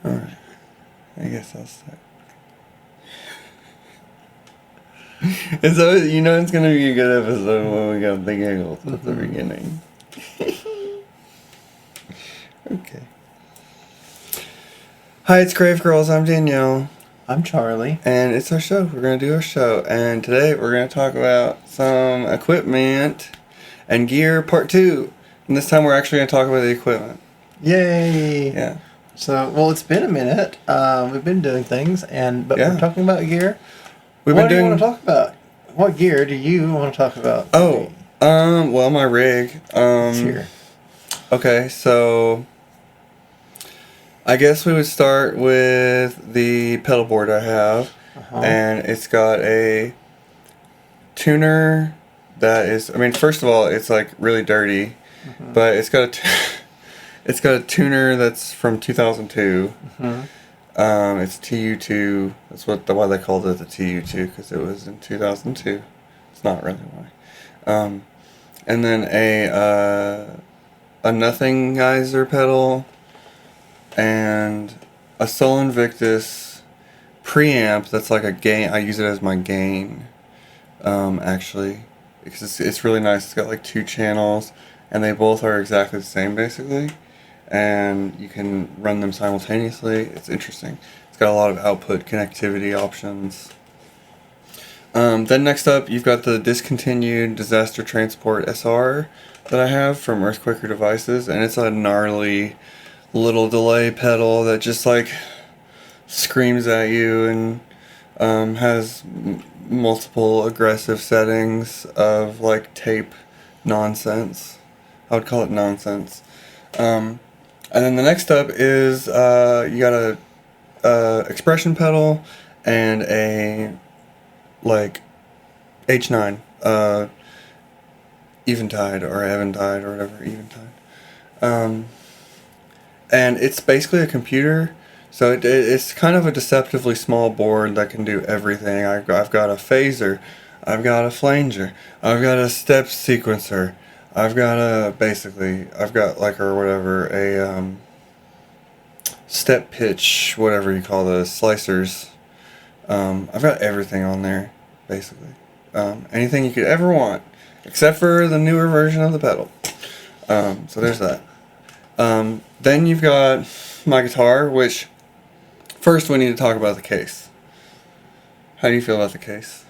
Alright. I guess I'll start. And so, it's going to be a good episode when we got the giggles at the beginning. Okay. Hi, it's Crave Girls. I'm Danielle. I'm Charli. And it's our show. We're going to do our show. And today we're going to talk about some equipment and gear part 2. And this time we're actually going to talk about the equipment. Yay! Yeah. So, well, it's been a minute. We've been doing things, but we're talking about gear. What do you want to talk about? What gear do you want to talk about? Well, my rig. Here. Okay, so I guess we would start with the pedal board I have, and it's got a tuner that is. I mean, first of all, it's like really dirty, but it's got a tuner that's from 2002. It's TU2. That's why they called it the TU2, because it was in 2002. It's not really why. And then a Nothing Geyser pedal, and a Sol Invictus preamp that's like a gain. I use it as my gain, actually, because it's really nice. It's got like 2 channels, and they both are exactly the same, basically. And you can run them simultaneously. It's interesting. It's got a lot of output connectivity options. Then next up, you've got the discontinued Disaster Transport SR that I have from Earthquaker Devices, and it's a gnarly little delay pedal that just like screams at you and has multiple aggressive settings of like tape nonsense. I would call it nonsense. And then the next up is you got a expression pedal and a like H9 Eventide or Eventide or whatever, Eventide. And it's basically a computer, so it's kind of a deceptively small board that can do everything. I've got a phaser, I've got a flanger, I've got a step sequencer. I've got a step pitch, whatever you call those, slicers. I've got everything on there, basically. Anything you could ever want, except for the newer version of the pedal. So there's that. Then you've got my guitar, which, first we need to talk about the case. How do you feel about the case?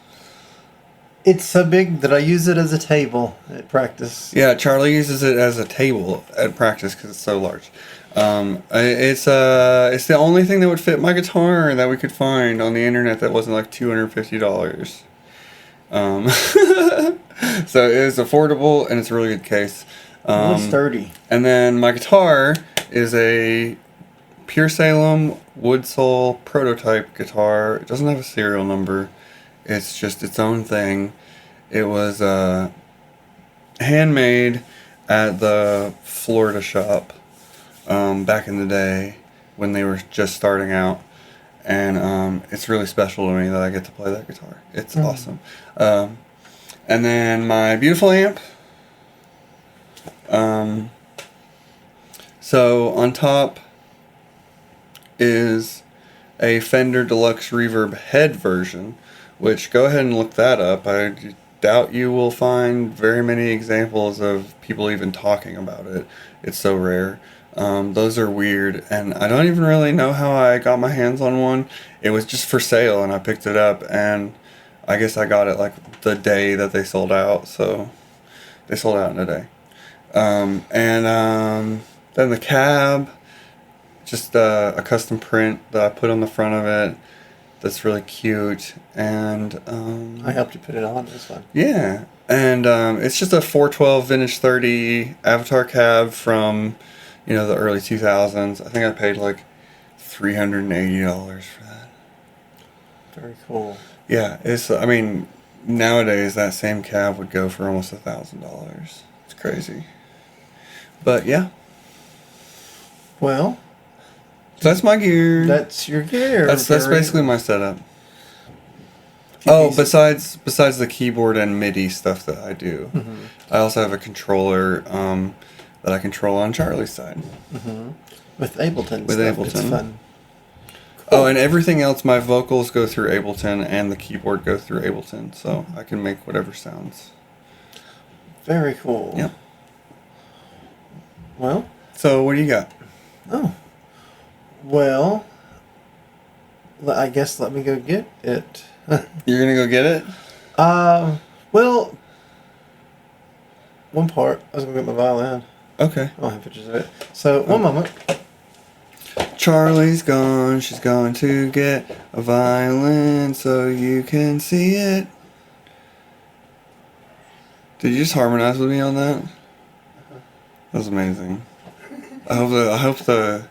It's so big that I use it as a table at practice. Yeah, Charli uses it as a table at practice because it's so large. It's the only thing that would fit my guitar that we could find on the internet that wasn't like $250. So it is affordable and it's a really good case. It's sturdy. And then my guitar is a Pure Salem wood sole prototype guitar. It doesn't have a serial number. It's just its own thing. It was handmade at the Florida shop back in the day when they were just starting out. And it's really special to me that I get to play that guitar. It's awesome. And then my beautiful amp. So on top is a Fender Deluxe Reverb head version, which go ahead and look that up. I doubt you will find very many examples of people even talking about it. It's so rare. Those are weird, and I don't even really know how I got my hands on one. It was just for sale, and I picked it up, and I guess I got it like the day that they sold out, so they sold out in a day. Then the cab, just a custom print that I put on the front of it. That's really cute, and I helped you put it on this one. Yeah, and it's just a 412 vintage 30 Avatar cab from, the early 2000s. I think I paid like $380 for that. Very cool. Yeah, nowadays that same cab would go for almost $1,000. It's crazy, but yeah. Well. So that's my gear. That's your gear. That's basically my setup. Besides the keyboard and MIDI stuff that I do, I also have a controller that I control on Charli's side. With Ableton. With Ableton. It's fun. Oh, and everything else, my vocals go through Ableton and the keyboard goes through Ableton, so I can make whatever sounds. Very cool. Yep. Well. So what do you got? Oh. Well, I guess let me go get it. You're gonna go get it? Well, one part, I was gonna get my violin. Okay. I don't have pictures of it. So, one moment. Charli's gone, she's going to get a violin so you can see it. Did you just harmonize with me on that? That was amazing. I hope the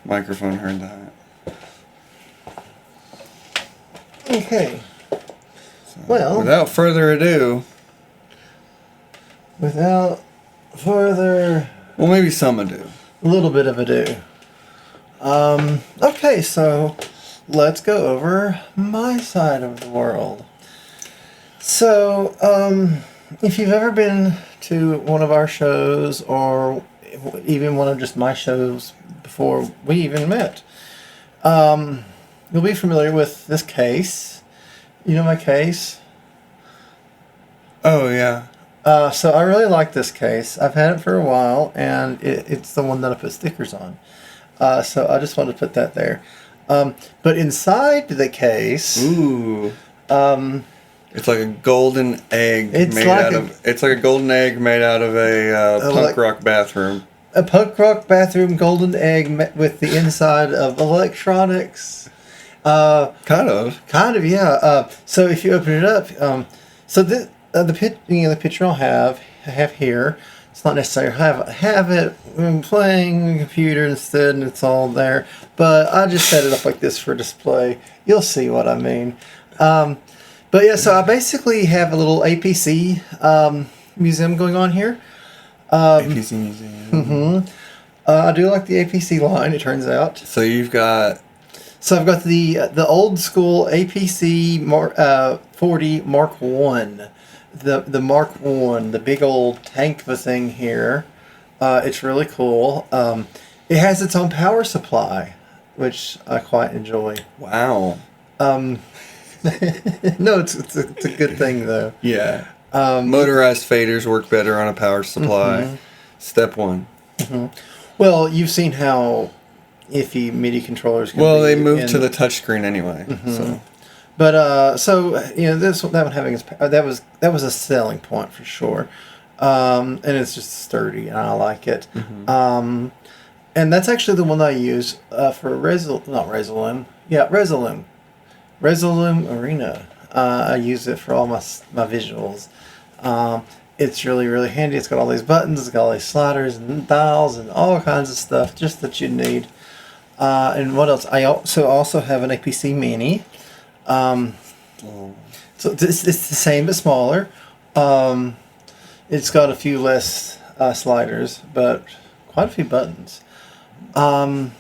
microphone heard that. Okay. So, Well, without further ado. Well, maybe some ado. A little bit of ado. Okay, so let's go over my side of the world. So, if you've ever been to one of our shows or even one of just my shows before we even met, you'll be familiar with this case. You know my case? Oh, yeah. So I really like this case. I've had it for a while, and it's the one that I put stickers on. So I just wanted to put that there. But inside the case... Ooh. It's like a golden egg It's like a golden egg made out of a punk rock bathroom. A punk rock bathroom golden egg with the inside of electronics. Kind of, yeah. So if you open it up, the picture I have here. It's not necessary. Have it playing the computer instead, and it's all there. But I just set it up like this for display. You'll see what I mean. But yeah, so I basically have a little APC museum going on here. APC museum. Mm-hmm. I do like the APC line. It turns out. So you've got. So I've got the old school APC 40 Mark 1. The Mark 1, the big old tank of a thing here. It's really cool. It has its own power supply, which I quite enjoy. Wow. No, it's a good thing though. Yeah. Motorized faders work better on a power supply. Mm-hmm. Step 1. Mm-hmm. Well, you've seen how iffy MIDI controllers can be. Well, they moved to the touchscreen anyway. Mm-hmm. So. But that was a selling point for sure, and it's just sturdy and I like it. Mm-hmm. And that's actually the one I use for Resolume Arena. I use it for all my visuals. It's really, really handy. It's got all these buttons, it's got all these sliders and dials and all kinds of stuff just that you need. And what else? I also have an APC Mini. So it's the same but smaller. It's got a few less sliders, but quite a few buttons. And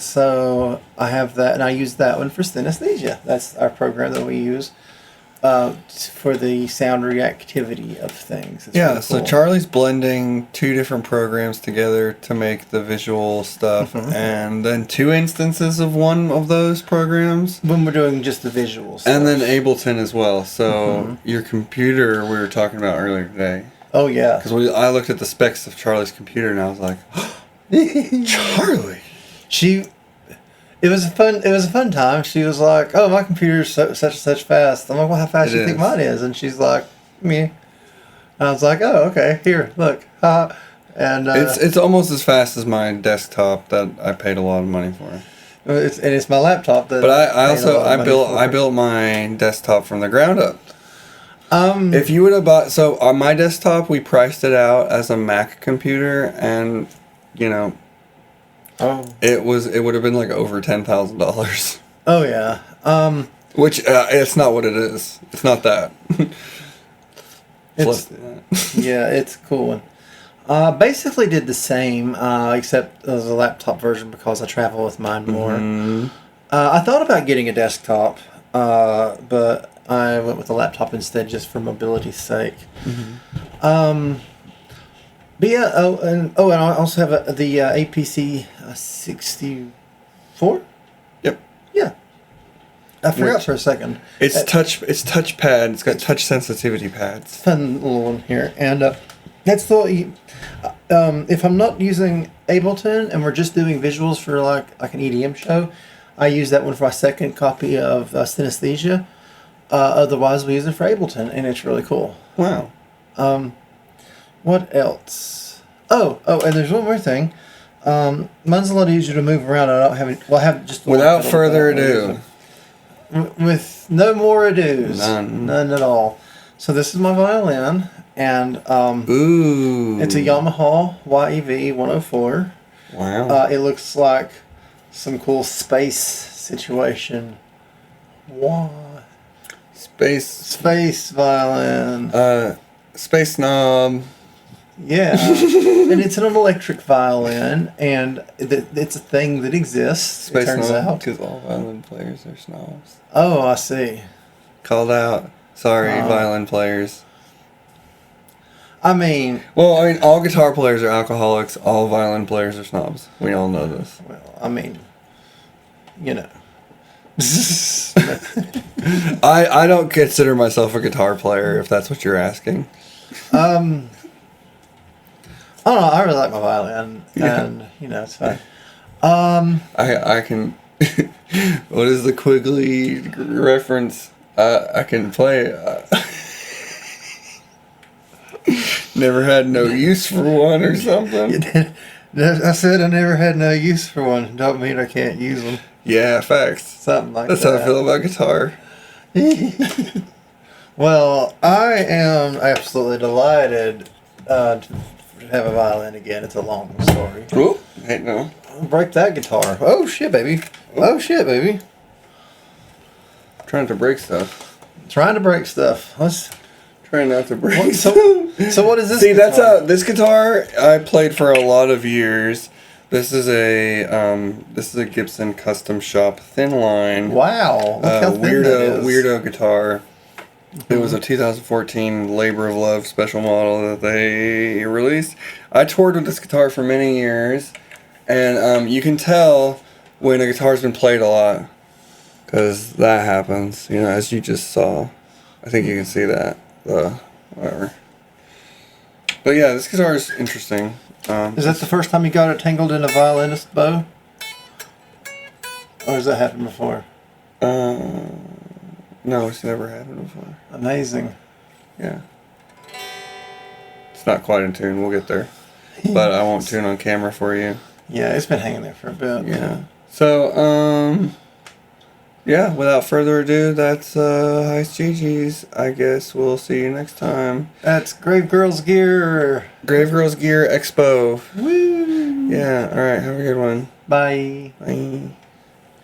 so I have that, and I use that one for synesthesia. That's our program that we use for the sound reactivity of things. It's really so cool. Charli's blending 2 different programs together to make the visual stuff, mm-hmm. and then 2 instances of one of those programs. When we're doing just the visuals. And then Ableton as well. So mm-hmm. your computer we were talking about earlier today. Oh, yeah. Because I looked at the specs of Charli's computer, and I was like, Charli! It was a fun time. She was like, "Oh, my computer's such and such fast." I'm like, "Well, how fast do you think mine is?" And she's like, "Me." I was like, "Oh, okay. Here, look." And it's almost as fast as my desktop that I paid a lot of money for. It's my laptop that. But I built my desktop from the ground up. If you would have bought on my desktop, we priced it out as a Mac computer, and it would have been like over $10,000. Oh yeah. Which it's not what it is. It's not that. It's yeah, it's a cool one. Basically did the same, except it was a laptop version because I travel with mine more. Mm-hmm. I thought about getting a desktop, but I went with a laptop instead just for mobility's sake. Mm-hmm. But yeah, and I also have the APC 64. Yep. Yeah. I forgot Which- for a second. It's touchpad. It's got touch sensitivity pads. Fun little one here. And that's the... if I'm not using Ableton and we're just doing visuals for like an EDM show, I use that one for my second copy of Synesthesia. Otherwise, we use it for Ableton, and it's really cool. Wow. What else? Oh, and there's one more thing. Mine's a lot easier to move around. I don't have any... Well, I have just... Without further ado. With no more ados. None at all. So this is my violin, and Ooh. it's a Yamaha YEV 104. Wow. It looks like some cool space situation. What? Space violin. Space knob. Yeah. And it's an electric violin, and it's a thing that exists, Space it turns knob, out. because all violin players are snobs. Oh, I see. Called out. Sorry, violin players. I mean... Well, I mean, all guitar players are alcoholics. All violin players are snobs. We all know this. Well, I mean... You know. I don't consider myself a guitar player, if that's what you're asking. I don't know. I really like my violin, and it's fine. I can. What is the Quigley reference? I can play. Never had no use for one or something. I said I never had no use for one. Don't mean I can't use them. Yeah, facts. Something like That's that. how I feel about guitar. Well, I am absolutely delighted to have a violin again. It's a long story. Whoop. Hey, no. Break that guitar. Oh, shit, baby. Oh, shit, baby. Trying to break stuff. Trying to break stuff. Let's... Trying not to break What, stuff. so what is this See, guitar? that's this guitar I played for a lot of years. This is a Gibson custom shop thin line. Wow. Look how thin that is. Weirdo guitar. It was a 2014 Labor of Love special model that they released. I toured with this guitar for many years, and you can tell when a guitar's been played a lot, because that happens. As you just saw. I think you can see that. Whatever. But yeah, this guitar is interesting. Is that the first time you got it tangled in a violinist bow? Or has that happened before? No, it's never happened before. Amazing. Yeah. It's not quite in tune. We'll get there. But I won't tune on camera for you. Yeah, it's been hanging there for a bit. Yeah. So, yeah, without further ado, that's Heist GG's. I guess we'll see you next time. That's Grave Girls Gear. Grave Girls Gear Expo. Woo! Yeah, alright, have a good one. Bye. Bye.